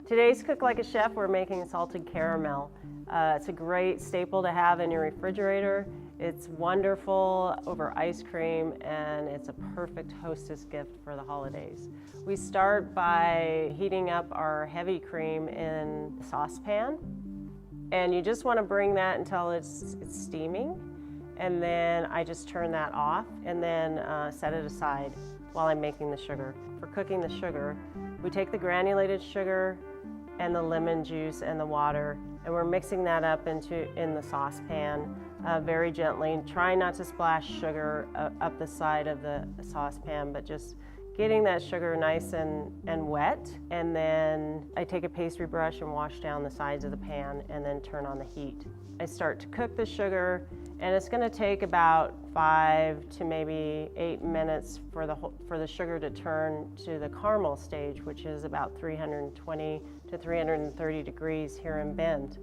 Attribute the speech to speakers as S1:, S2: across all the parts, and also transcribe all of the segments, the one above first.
S1: Today's Cook Like a Chef, we're making salted caramel. It's a great staple to have in your refrigerator. It's wonderful over ice cream, and it's a perfect hostess gift for the holidays. We start by heating up our heavy cream in a saucepan, and you just want to bring that until it's steaming, and then I just turn that off and then set it aside while I'm making the sugar. For cooking the sugar, we take the granulated sugar and the lemon juice and the water, and we're mixing that up in the saucepan very gently. Try not to splash sugar up the side of the saucepan, but just getting that sugar nice and wet. And then I take a pastry brush and wash down the sides of the pan and then turn on the heat. I start to cook the sugar, and it's going to take about 5 to maybe 8 minutes for the sugar to turn to the caramel stage, which is about 320 to 330 degrees here in Bend.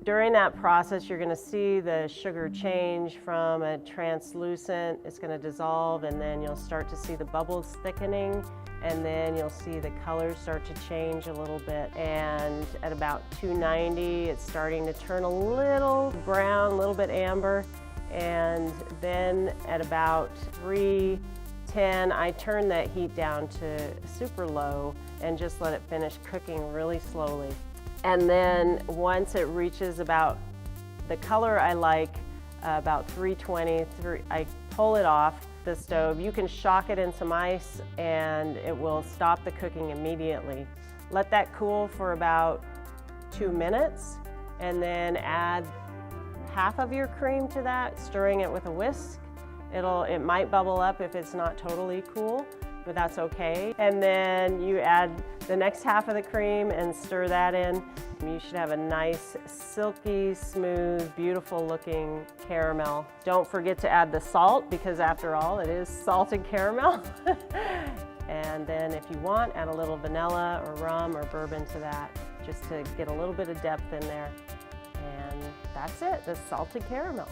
S1: During that process, you're going to see the sugar change from a translucent, it's going to dissolve, and then you'll start to see the bubbles thickening, and then you'll see the color start to change a little bit. And at about 290, it's starting to turn a little brown, a little bit amber. And then at about 310, I turn that heat down to super low and just let it finish cooking really slowly. And then once it reaches about the color I like, about 320, I pull it off the stove. You can shock it in some ice and it will stop the cooking immediately. Let that cool for about 2 minutes, and then add half of your cream to that, stirring it with a whisk. It might bubble up if it's not totally cool, but that's okay. And then you add the next half of the cream and stir that in. You should have a nice, silky, smooth, beautiful looking caramel. Don't forget to add the salt, because after all, it is salted caramel. And then if you want, add a little vanilla or rum or bourbon to that, just to get a little bit of depth in there. And that's it, the salted caramel.